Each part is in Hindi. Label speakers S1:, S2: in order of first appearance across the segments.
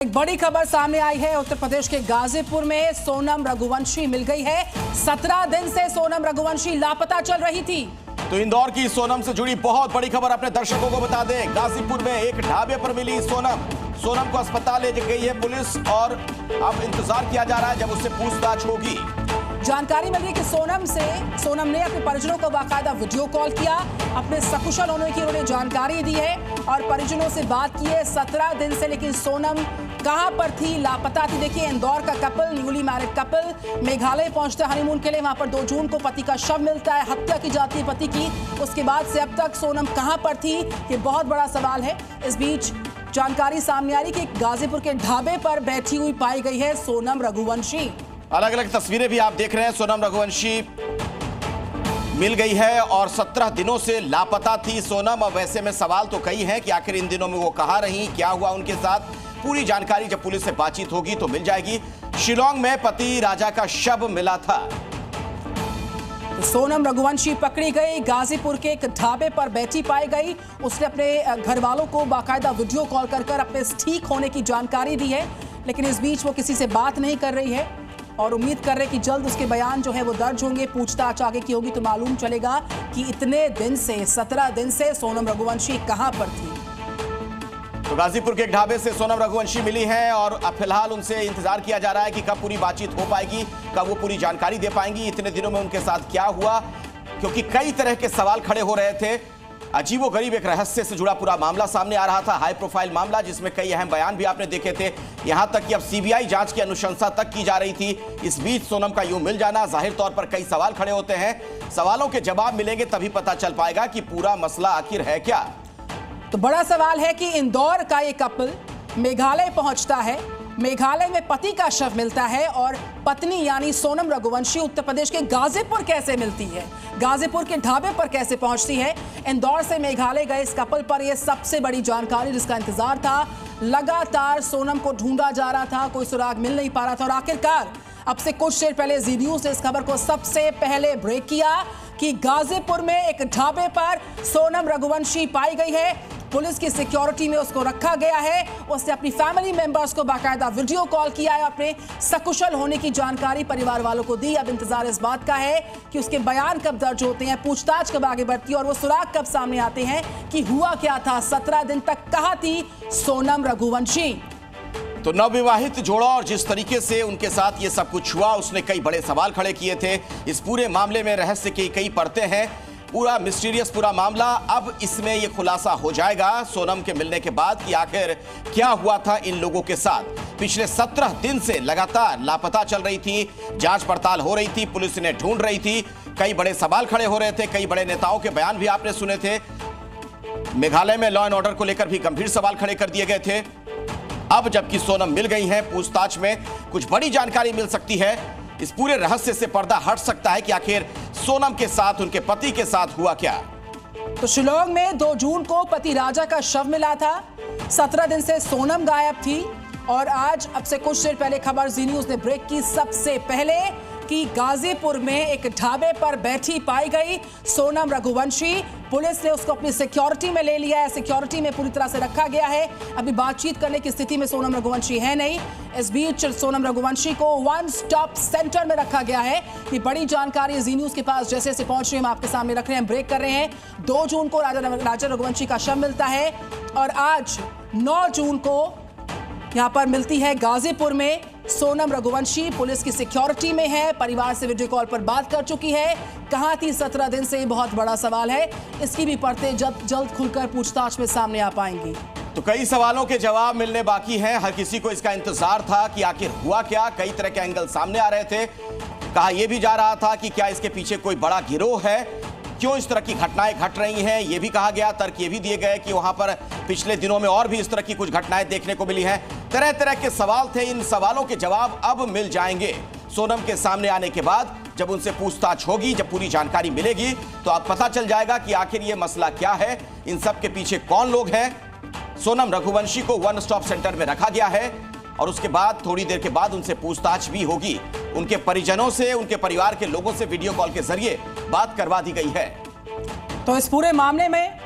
S1: एक बड़ी खबर सामने आई है। उत्तर प्रदेश के गाजीपुर में सोनम रघुवंशी मिल गई है। 17 दिन से सोनम रघुवंशी लापता चल रही थी।
S2: तो इंदौर की सोनम से जुड़ी बहुत बड़ी खबर अपने दर्शकों को बता दें। गाजीपुर में एक ढाबे पर मिली सोनम को अस्पताल ले गई है पुलिस और अब इंतजार किया जा रहा है जब उससे पूछताछ होगी।
S1: जानकारी मिली कि सोनम ने अपने परिजनों को बाकायदा वीडियो कॉल किया, अपने सकुशल होने की उन्होंने जानकारी दी है और परिजनों से बात की है 17 दिन से। लेकिन सोनम कहां पर थी, लापता थी। देखिए, इंदौर का couple, newly married couple Meghalaya पहुंचते हनीमून के लिए। वहां पर 2 जून को पति का शव मिलता है, हत्या की जाती है पति की। उसके बाद से अब तक सोनम कहां पर थी, ये बहुत बड़ा सवाल है। इस बीच जानकारी सामने आ रही कि गाजीपुर के ढाबे पर बैठी हुई पाई गई है सोनम रघुवंशी।
S2: अलग अलग तस्वीरें भी आप देख रहे हैं। सोनम रघुवंशी मिल गई है और 17 दिनों से लापता थी सोनम। अब ऐसे में सवाल तो कई हैं कि आखिर इन दिनों में वो कहां रही, क्या हुआ उनके साथ। पूरी जानकारी जब पुलिस से बातचीत होगी तो मिल जाएगी। शिलांग में पति राजा का शव मिला था।
S1: तो सोनम रघुवंशी पकड़ी गई, गाजीपुर के एक ढाबे पर बैठी पाई गई। उसने अपने घर वालों को बाकायदा वीडियो कॉल कर अपने ठीक होने की जानकारी दी है। लेकिन इस बीच वो किसी से बात नहीं कर रही है और उम्मीद कर रहे कि जल्द उसके बयान जो है वो दर्ज होंगे। पूछताछ आगे की होगी तो मालूम चलेगा कि इतने दिन से 17 दिन से सोनम रघुवंशी कहां पर थी।
S2: तो गाजीपुर के एक ढाबे से सोनम रघुवंशी मिली है और अब फिलहाल उनसे इंतजार किया जा रहा है कि कब पूरी बातचीत हो पाएगी, कब वो पूरी जानकारी दे पाएंगी इतने दिनों में उनके साथ क्या हुआ। क्योंकि कई तरह के सवाल खड़े हो रहे थे। अजीबोगरीब एक रहस्य से जुड़ा पूरा मामला सामने आ रहा था, हाई प्रोफाइल मामला जिसमें कई अहम बयान भी आपने देखे थे। यहां तक कि अब सीबीआई जांच की अनुशंसा तक की जा रही थी। इस बीच सोनम का यूं मिल जाना, जाहिर तौर पर कई सवाल खड़े होते हैं। सवालों के जवाब मिलेंगे तभी पता चल पाएगा कि पूरा मसला आखिर है क्या।
S1: तो बड़ा सवाल है कि इंदौर का ये कपल मेघालय पहुंचता है, मेघालय में पति का शव मिलता है और पत्नी यानी सोनम रघुवंशी उत्तर प्रदेश के गाजीपुर कैसे मिलती है, गाजीपुर के ढाबे पर कैसे पहुंचती है। इंदौर से मेघालय गए इस कपल पर यह सबसे बड़ी जानकारी जिसका इंतजार था। लगातार सोनम को ढूंढा जा रहा था, कोई सुराग मिल नहीं पा रहा था और आखिरकार अब से कुछ देर पहले जी न्यूज़ ने इस खबर को सबसे पहले ब्रेक किया कि गाजीपुर में एक ढाबे पर सोनम रघुवंशी पाई गई है। पुलिस की सिक्योरिटी में उसको रखा गया है। उसने अपनी फैमिली मेंबर्स को बाकायदा वीडियो कॉल किया है, अपने सकुशल होने की जानकारी परिवार वालों को दी। अब इंतजार इस बात का है कि उसके बयान कब दर्ज होते हैं, पूछताछ कब आगे बढ़ती है और वो सुराग कब सामने आते हैं कि हुआ क्या था, 17 दिन तक कहां थी सोनम रघुवंशी।
S2: तो नवविवाहित जोड़ा और जिस तरीके से उनके साथ ये सब कुछ हुआ, उसने कई बड़े सवाल खड़े किए थे। इस पूरे मामले में रहस्य की कई परतें हैं, पूरा मिस्टीरियस पूरा मामला। अब इसमें यह खुलासा हो जाएगा सोनम के मिलने के बाद कि आखिर क्या हुआ था इन लोगों के साथ। पिछले 17 दिन से लगातार लापता चल रही थी, जांच पड़ताल हो रही थी, पुलिस इन्हें ढूंढ रही थी। कई बड़े सवाल खड़े हो रहे थे, कई बड़े नेताओं के बयान भी आपने सुने थे। मेघालय में लॉ एंड ऑर्डर को लेकर भी गंभीर सवाल खड़े कर दिए गए थे। अब जबकि सोनम मिल गई हैं, पूछताछ में कुछ बड़ी जानकारी मिल सकती है। इस पूरे रहस्य से पर्दा हट सकता है कि आखिर सोनम के साथ, उनके पति के साथ हुआ क्या।
S1: तो शिलांग में 2 जून को पति राजा का शव मिला था। 17 दिन से सोनम गायब थी और आज अब से कुछ देर पहले खबर जी न्यूज़ ने ब्रेक की सबसे पहले कि गाजीपुर में एक ढाबे पर बैठी पाई गई सोनम रघुवंशी। पुलिस ने उसको अपनी सिक्योरिटी में ले लिया है, सिक्योरिटी में पूरी तरह से रखा गया है। अभी बातचीत करने की स्थिति में सोनम रघुवंशी है नहीं। इस बीच सोनम रघुवंशी को वन स्टॉप सेंटर में रखा गया है। ये बड़ी जानकारी जी न्यूज़ के पास जैसे जैसे पहुंच रही है हम आपके सामने रख रहे हैं, ब्रेक कर रहे हैं। 2 जून को राजा रघुवंशी का शव मिलता है और आज 9 जून को यहां पर मिलती है गाजीपुर में सोनम रघुवंशी। पुलिस की सिक्योरिटी में है, परिवार से वीडियो कॉल पर बात कर चुकी है। कहां थी 17 दिन से, बहुत बड़ा सवाल है। इसकी भी परतें जल्द खुलकर पूछताछ में सामने आ पाएंगी।
S2: तो कई सवालों के जवाब मिलने बाकी हैं। हर किसी को इसका इंतजार था कि आखिर हुआ क्या। कई तरह के एंगल सामने आ रहे थे। कहा यह भी जा रहा था कि क्या इसके पीछे कोई बड़ा गिरोह है, क्यों इस तरह की घटनाएं घट रही हैं। यह भी कहा गया, तर्क ये भी दिए गए कि वहां पर पिछले दिनों में और भी इस तरह की कुछ घटनाएं देखने को मिली हैं। तरह तरह के सवाल थे। इन सवालों के जवाब अब मिल जाएंगे सोनम के सामने आने के बाद। जब उनसे पूछताछ होगी, जब पूरी जानकारी मिलेगी तो अब पता चल जाएगा कि आखिर ये मसला क्या है, इन सब के पीछे कौन लोग हैं। सोनम रघुवंशी को वन स्टॉप सेंटर में रखा गया है और उसके बाद थोड़ी देर के बाद उनसे पूछताछ भी होगी। उनके परिजनों से, उनके परिवार के लोगों से वीडियो कॉल के जरिए बात करवा दी गई है।
S1: तो इस पूरे मामले में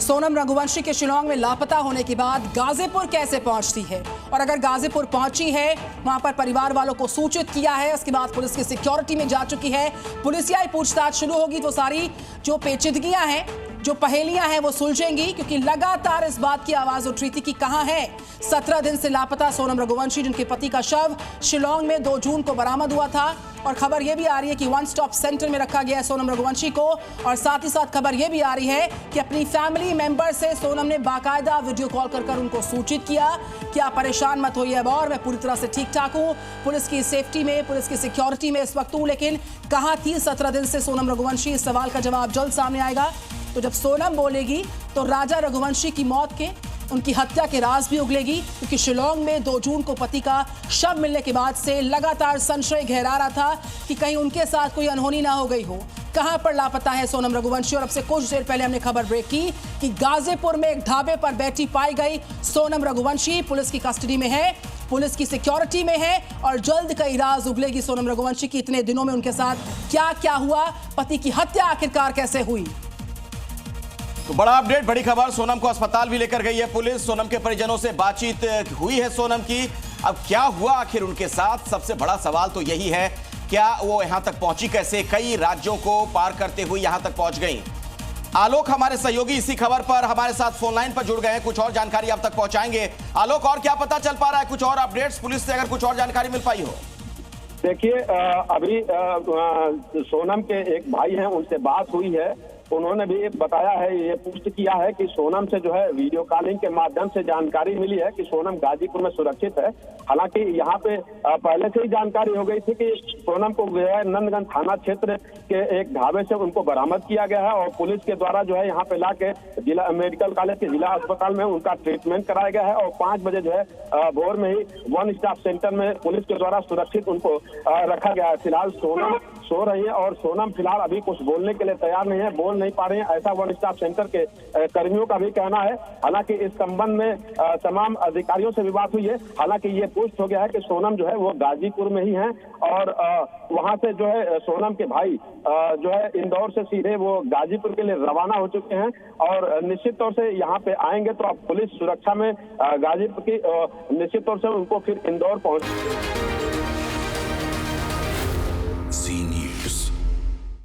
S1: सोनम रघुवंशी के शिलांग में लापता होने के बाद गाजीपुर कैसे पहुंचती है, और अगर गाजीपुर पहुंची है वहां पर परिवार वालों को सूचित किया है, उसके बाद पुलिस की सिक्योरिटी में जा चुकी है, पुलिसियाई पूछताछ शुरू होगी तो सारी जो पेचीदगियां हैं, जो पहेलियां हैं वो सुलझेंगी, क्योंकि लगातार इस बात की आवाज उठ रही थी कि कहां है 17 दिन से लापता सोनम रघुवंशी, जिनके पति का शव शिलांग में 2 जून को बरामद हुआ था। और खबर यह भी आ रही है कि वन स्टॉप सेंटर में रखा गया है सोनम रघुवंशी को, और साथ ही साथ खबर यह भी आ रही है कि अपनी फैमिली मेंबर से सोनम ने बाकायदा वीडियो कॉल कर उनको सूचित किया कि आप परेशान मत होइए, अब और मैं पूरी तरह से ठीक ठाक हूं, पुलिस की सेफ्टी में, पुलिस की सिक्योरिटी में इस वक्त हूं। लेकिन कहां थी 17 दिन से सोनम रघुवंशी, इस सवाल का जवाब जल्द सामने आएगा। तो जब सोनम बोलेगी तो राजा रघुवंशी की मौत के, उनकी हत्या के राज भी उगलेगी, क्योंकि शिलांग में 2 जून को पति का शव मिलने के बाद से लगातार संशय गहरा रहा था कि कहीं उनके साथ कोई अनहोनी ना हो गई हो। कहां पर लापता है सोनम रघुवंशी? और अब से कुछ देर पहले हमने खबर ब्रेक की कि गाजीपुर में एक ढाबे पर बैठी पाई गई सोनम रघुवंशी पुलिस की कस्टडी में है, पुलिस की सिक्योरिटी में है, और जल्द कई राज उगलेगी सोनम रघुवंशी की इतने दिनों में उनके साथ क्या क्या हुआ, पति की हत्या आखिरकार कैसे हुई।
S2: तो बड़ा अपडेट, बड़ी खबर, सोनम को अस्पताल भी लेकर गई है पुलिस, सोनम के परिजनों से बातचीत हुई है सोनम की। अब क्या हुआ आखिर उनके साथ, सबसे बड़ा सवाल तो यही है, क्या वो यहां तक पहुंची कैसे, कई राज्यों को पार करते हुए यहां तक पहुंच गई। आलोक हमारे सहयोगी इसी खबर पर हमारे साथ फोन लाइन पर जुड़ गए हैं, कुछ और जानकारी अब तक पहुंचाएंगे। आलोक, और क्या पता चल पा रहा है, कुछ और अपडेट्स पुलिस से अगर कुछ और जानकारी मिल पाई हो?
S3: देखिए, अभी सोनम के एक भाई हैं, उनसे बात हुई है, उन्होंने भी बताया है, ये पुष्टि किया है कि सोनम से जो है वीडियो कॉलिंग के माध्यम से जानकारी मिली है कि सोनम गाजीपुर में सुरक्षित है। हालांकि यहाँ पे पहले से ही जानकारी हो गई थी कि सोनम को नंदगंज थाना क्षेत्र के एक ढाबे से उनको बरामद किया गया है, और पुलिस के द्वारा जो है यहाँ पे लाके जिला मेडिकल कॉलेज के जिला अस्पताल में उनका ट्रीटमेंट कराया गया है, और 5 बजे जो है भोर में ही वन स्टॉप सेंटर में पुलिस के द्वारा सुरक्षित उनको रखा गया है। फिलहाल सोनम सो रही है, और सोनम फिलहाल अभी कुछ बोलने के लिए तैयार नहीं है, बोल नहीं पा रहे हैं, ऐसा वन स्टॉप सेंटर के कर्मियों का भी कहना है। हालांकि इस संबंध में तमाम अधिकारियों से भी बात हुई है। हालांकि ये पुष्ट हो गया है कि सोनम जो है वो गाजीपुर में ही हैं, और वहां से जो है सोनम के भाई जो है इंदौर से सीधे वो गाजीपुर के लिए रवाना हो चुके हैं, और निश्चित तौर से यहाँ पे आएंगे तो अब पुलिस सुरक्षा में गाजीपुर की निश्चित तौर से उनको फिर इंदौर पहुंच